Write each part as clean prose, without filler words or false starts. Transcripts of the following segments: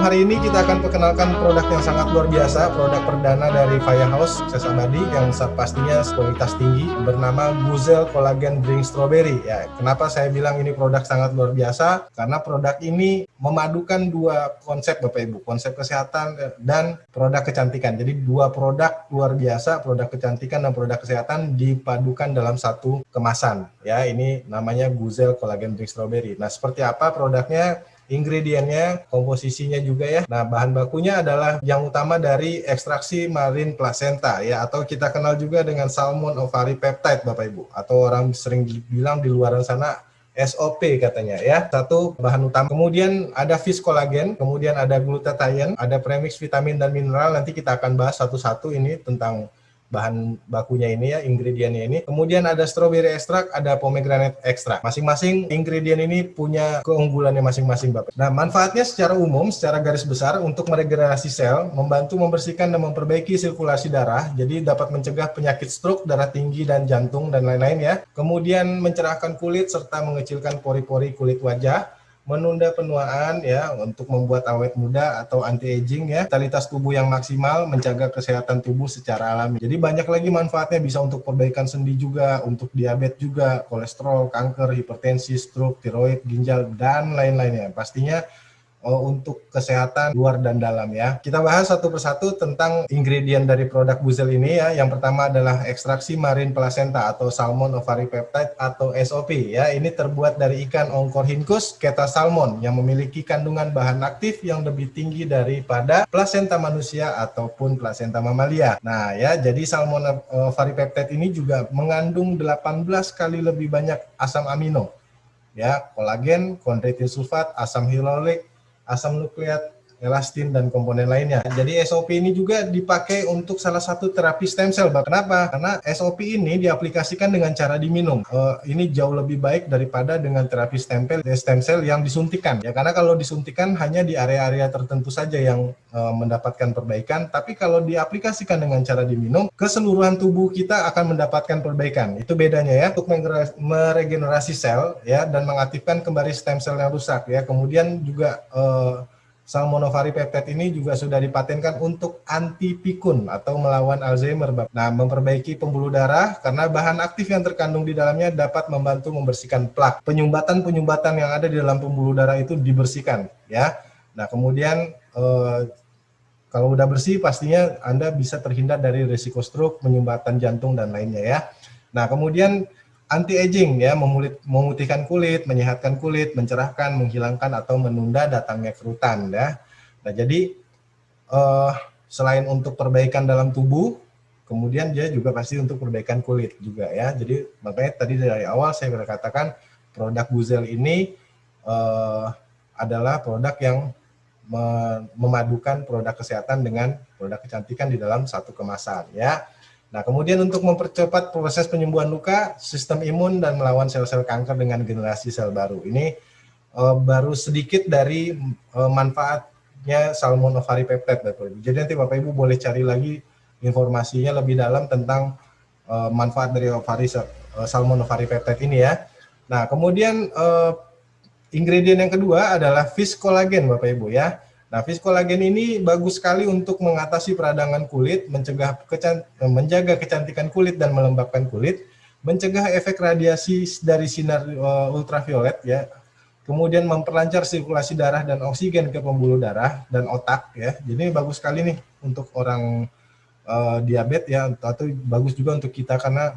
hari ini kita akan perkenalkan produk yang sangat luar biasa, produk perdana dari Firehouse Sukses Abadi yang pastinya kualitas tinggi, bernama Guzel Collagen Drink Strawberry. Ya, kenapa saya bilang ini produk sangat luar biasa? Karena produk ini memadukan dua konsep Bapak Ibu, konsep kesehatan dan produk kecantikan. Jadi dua produk luar biasa, produk kecantikan dan produk kesehatan dipadukan dalam satu kemasan. Ya, ini namanya Guzel Collagen Drink Strawberry. Nah, seperti apa produknya? Ingredientnya, komposisinya juga ya. Nah, bahan bakunya adalah yang utama dari ekstraksi marine placenta ya, atau kita kenal juga dengan salmon ovary peptide Bapak Ibu, atau orang sering bilang di luar sana SOP katanya ya. Satu bahan utama. Kemudian ada fish collagen, kemudian ada glutathione, ada premix vitamin dan mineral. Nanti kita akan bahas satu-satu ini tentang bahan bakunya ini ya, ingredientnya ini. Kemudian ada strawberry extract, ada pomegranate extract. Masing-masing ingredient ini punya keunggulannya masing-masing Bapak. Nah, manfaatnya secara umum, secara garis besar untuk meregenerasi sel, membantu membersihkan dan memperbaiki sirkulasi darah, jadi dapat mencegah penyakit stroke, darah tinggi dan jantung dan lain-lain ya. Kemudian mencerahkan kulit serta mengecilkan pori-pori kulit wajah, menunda penuaan ya, untuk membuat awet muda atau anti-aging ya, vitalitas tubuh yang maksimal, menjaga kesehatan tubuh secara alami. Jadi banyak lagi manfaatnya, bisa untuk perbaikan sendi juga, untuk diabetes juga, kolesterol, kanker, hipertensi, stroke, tiroid, ginjal dan lain-lainnya. Pastinya untuk kesehatan luar dan dalam ya. Kita bahas satu persatu tentang ingredient dari produk Guzel ini ya. Yang pertama adalah ekstraksi marine placenta atau salmon ovary peptide atau SOP ya. Ini terbuat dari ikan Oncorhynchus keta salmon yang memiliki kandungan bahan aktif yang lebih tinggi daripada plasenta manusia ataupun plasenta mamalia. Nah ya, jadi salmon ovary peptide ini juga mengandung 18 kali lebih banyak asam amino ya, kolagen, kondroitin sulfat, asam hyaluronik, asam nukleat, elastin, dan komponen lainnya. Jadi SOP ini juga dipakai untuk salah satu terapi stem cell. Kenapa? Karena SOP ini diaplikasikan dengan cara diminum. Ini jauh lebih baik daripada dengan terapi stem cell yang disuntikan. Ya, karena kalau disuntikan hanya di area-area tertentu saja yang mendapatkan perbaikan. Tapi kalau diaplikasikan dengan cara diminum, keseluruhan tubuh kita akan mendapatkan perbaikan. Itu bedanya ya. Untuk meregenerasi sel ya, dan mengaktifkan kembali stem cell yang rusak ya. Kemudian juga salmon ovary peptide ini juga sudah dipatenkan untuk anti pikun atau melawan Alzheimer. Nah, memperbaiki pembuluh darah karena bahan aktif yang terkandung di dalamnya dapat membantu membersihkan plak. Penyumbatan yang ada di dalam pembuluh darah itu dibersihkan ya. Nah, kemudian kalau udah bersih pastinya Anda bisa terhindar dari risiko stroke, penyumbatan jantung dan lainnya ya. Nah, kemudian anti-aging ya, memutihkan kulit, menyehatkan kulit, mencerahkan, menghilangkan atau menunda datangnya kerutan ya. Nah, jadi selain untuk perbaikan dalam tubuh, kemudian dia juga pasti untuk perbaikan kulit juga ya. Jadi makanya tadi dari awal saya katakan produk Guzel ini adalah produk yang memadukan produk kesehatan dengan produk kecantikan di dalam satu kemasan ya. Nah, kemudian untuk mempercepat proses penyembuhan luka, sistem imun, dan melawan sel-sel kanker dengan generasi sel baru. Ini baru sedikit dari manfaatnya salmon ovary peptide, Bapak Ibu. Jadi nanti Bapak Ibu boleh cari lagi informasinya lebih dalam tentang manfaat dari salmon ovary peptide ini ya. Nah, kemudian ingredient yang kedua adalah fish collagen, Bapak Ibu ya. Nah, fish collagen ini bagus sekali untuk mengatasi peradangan kulit, menjaga kecantikan kulit dan melembabkan kulit, mencegah efek radiasi dari sinar ultraviolet ya, kemudian memperlancar sirkulasi darah dan oksigen ke pembuluh darah dan otak ya. Jadi bagus sekali nih untuk orang diabetes ya, atau bagus juga untuk kita karena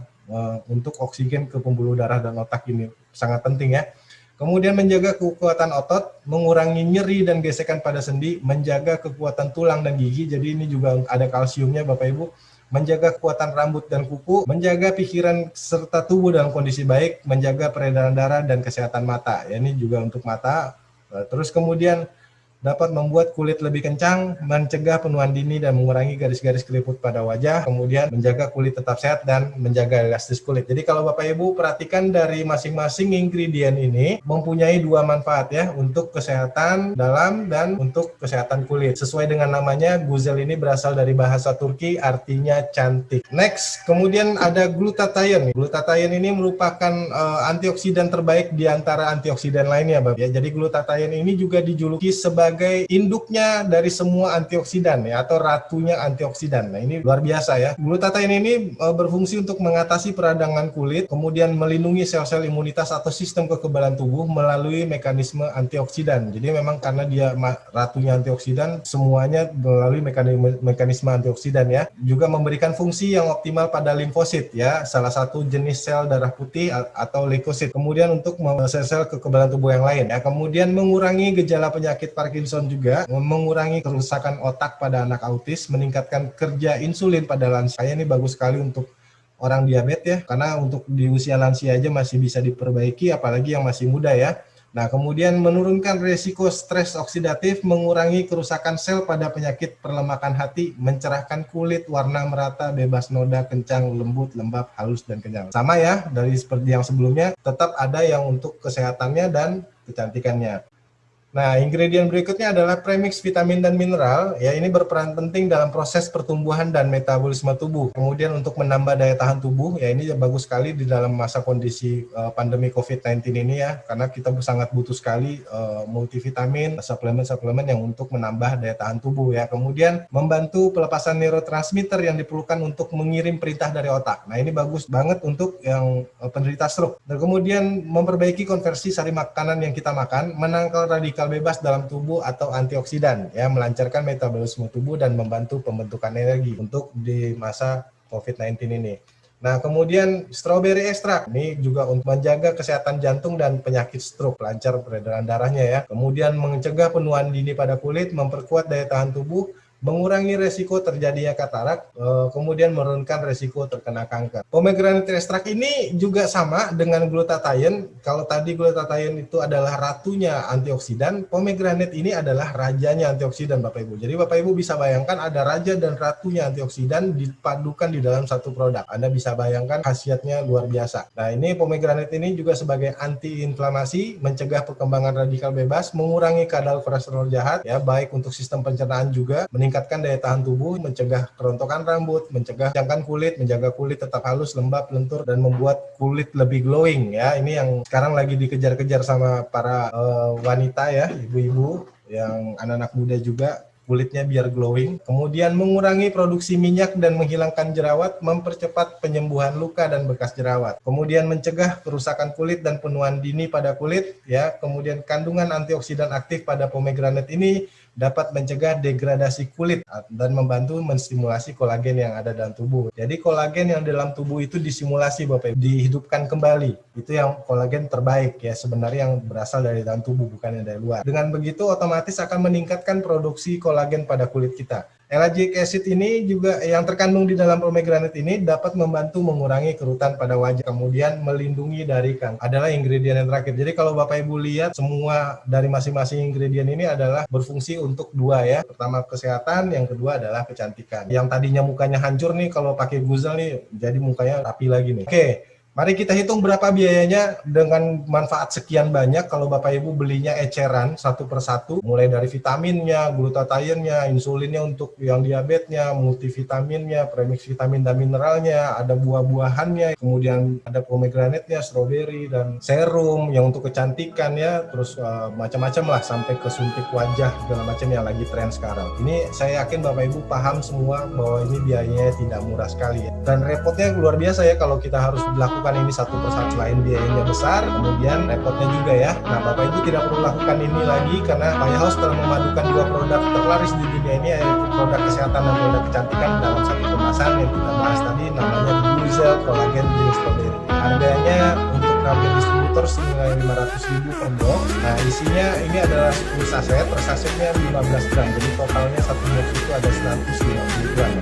untuk oksigen ke pembuluh darah dan otak ini sangat penting ya. Kemudian menjaga kekuatan otot, mengurangi nyeri dan gesekan pada sendi, menjaga kekuatan tulang dan gigi, jadi ini juga ada kalsiumnya Bapak Ibu, menjaga kekuatan rambut dan kuku, menjaga pikiran serta tubuh dalam kondisi baik, menjaga peredaran darah dan kesehatan mata, ya, ini juga untuk mata. Terus kemudian dapat membuat kulit lebih kencang, mencegah penuaan dini dan mengurangi garis-garis keriput pada wajah, kemudian menjaga kulit tetap sehat dan menjaga elastis kulit. Jadi kalau Bapak Ibu perhatikan dari masing-masing ingredient ini mempunyai dua manfaat ya, untuk kesehatan dalam dan untuk kesehatan kulit. Sesuai dengan namanya, Guzel ini berasal dari bahasa Turki, artinya cantik. Next, kemudian ada glutathione. Glutathione ini merupakan antioksidan terbaik di antara antioksidan lainnya, Bapak ya. Jadi glutathione ini juga dijuluki sebagai sebagai induknya dari semua antioksidan ya, atau ratunya antioksidan. Nah, ini luar biasa ya. Glutathione ini berfungsi untuk mengatasi peradangan kulit, kemudian melindungi sel-sel imunitas atau sistem kekebalan tubuh melalui mekanisme antioksidan. Jadi memang karena dia ratunya antioksidan, semuanya melalui mekanisme antioksidan ya. Juga memberikan fungsi yang optimal pada limfosit ya, salah satu jenis sel darah putih atau leukosit. Kemudian untuk sel-sel kekebalan tubuh yang lain ya. Kemudian mengurangi gejala penyakit Parkinson juga, mengurangi kerusakan otak pada anak autis, meningkatkan kerja insulin pada lansia. Ini bagus sekali untuk orang diabetes ya, karena untuk di usia lansia aja masih bisa diperbaiki, apalagi yang masih muda ya. Nah, kemudian menurunkan risiko stres oksidatif, mengurangi kerusakan sel pada penyakit perlemakan hati, mencerahkan kulit, warna merata, bebas noda, kencang, lembut, lembab, halus, dan kenyal. Sama ya, dari seperti yang sebelumnya, tetap ada yang untuk kesehatannya dan kecantikannya. Nah, ingredient berikutnya adalah premix vitamin dan mineral. Ya, ini berperan penting dalam proses pertumbuhan dan metabolisme tubuh. Kemudian untuk menambah daya tahan tubuh, ya ini bagus sekali di dalam masa kondisi pandemi COVID-19 ini ya, karena kita sangat butuh sekali multivitamin, suplemen-suplemen yang untuk menambah daya tahan tubuh ya. Kemudian membantu pelepasan neurotransmitter yang diperlukan untuk mengirim perintah dari otak. Nah, ini bagus banget untuk yang penderita stroke. Dan kemudian memperbaiki konversi sari makanan yang kita makan, menangkal radikal bebas dalam tubuh atau antioksidan ya, melancarkan metabolisme tubuh dan membantu pembentukan energi untuk di masa COVID-19 ini. Nah, kemudian strawberry extract ini juga untuk menjaga kesehatan jantung dan penyakit stroke, lancar peredaran darahnya ya. Kemudian mencegah penuaan dini pada kulit, memperkuat daya tahan tubuh, mengurangi resiko terjadinya katarak, kemudian menurunkan resiko terkena kanker. Pomegranate extract ini juga sama dengan glutathione. Kalau tadi glutathione itu adalah ratunya antioksidan, pomegranate ini adalah rajanya antioksidan, Bapak Ibu. Jadi Bapak Ibu bisa bayangkan ada raja dan ratunya antioksidan dipadukan di dalam satu produk. Anda bisa bayangkan khasiatnya luar biasa. Nah, ini pomegranate ini juga sebagai anti-inflamasi, mencegah perkembangan radikal bebas, mengurangi kadar kolesterol jahat ya, baik untuk sistem pencernaan juga, meningkatkan daya tahan tubuh, mencegah kerontokan rambut, mencegah kecantikan kulit, menjaga kulit tetap halus, lembab, lentur, dan membuat kulit lebih glowing ya. Ini yang sekarang lagi dikejar-kejar sama para wanita ya, ibu-ibu, yang anak-anak muda juga, kulitnya biar glowing. Kemudian mengurangi produksi minyak dan menghilangkan jerawat, mempercepat penyembuhan luka dan bekas jerawat. Kemudian mencegah kerusakan kulit dan penuaan dini pada kulit ya. Kemudian kandungan antioksidan aktif pada pomegranate ini dapat mencegah degradasi kulit dan membantu menstimulasi kolagen yang ada dalam tubuh. Jadi kolagen yang dalam tubuh itu disimulasi Bapak Ibu, dihidupkan kembali. Itu yang kolagen terbaik ya, sebenarnya yang berasal dari dalam tubuh, bukan yang dari luar. Dengan begitu otomatis akan meningkatkan produksi kolagen pada kulit kita. Ellagic acid ini juga yang terkandung di dalam pomegranate ini dapat membantu mengurangi kerutan pada wajah, kemudian melindungi dari kanker. Adalah ingredient yang terakhir. Jadi kalau Bapak Ibu lihat, semua dari masing-masing ingredient ini adalah berfungsi untuk dua ya. Pertama kesehatan, yang kedua adalah kecantikan. Yang tadinya mukanya hancur nih, kalau pakai Guzel nih jadi mukanya rapi lagi nih. Oke. Mari kita hitung berapa biayanya dengan manfaat sekian banyak kalau Bapak Ibu belinya eceran satu persatu, mulai dari vitaminnya, glutathione-nya, insulinnya untuk yang diabetesnya, multivitaminnya, premix vitamin dan mineralnya, ada buah-buahannya, kemudian ada pomegranate-nya, strawberry, dan serum yang untuk kecantikan ya, terus macam-macam lah sampai ke suntik wajah segala macam yang lagi tren sekarang. Ini saya yakin Bapak Ibu paham semua bahwa ini biayanya tidak murah sekali ya. Dan repotnya luar biasa ya kalau kita harus melakukan ini satu persatu, selain biayanya besar, kemudian repotnya juga ya. Nah, Bapak Ibu tidak perlu lakukan ini lagi karena Firehouse telah memadukan dua produk terlaris di dunia ini, yaitu produk kesehatan dan produk kecantikan dalam satu kemasan yang kita bahas tadi, namanya Guzel Collagen Drink Strawberry. Harganya untuk target distributor senilai 500.000 per box. Nah, isinya ini adalah 10 saset, per sasetnya 15 gram, jadi totalnya satu box itu ada 150 gram.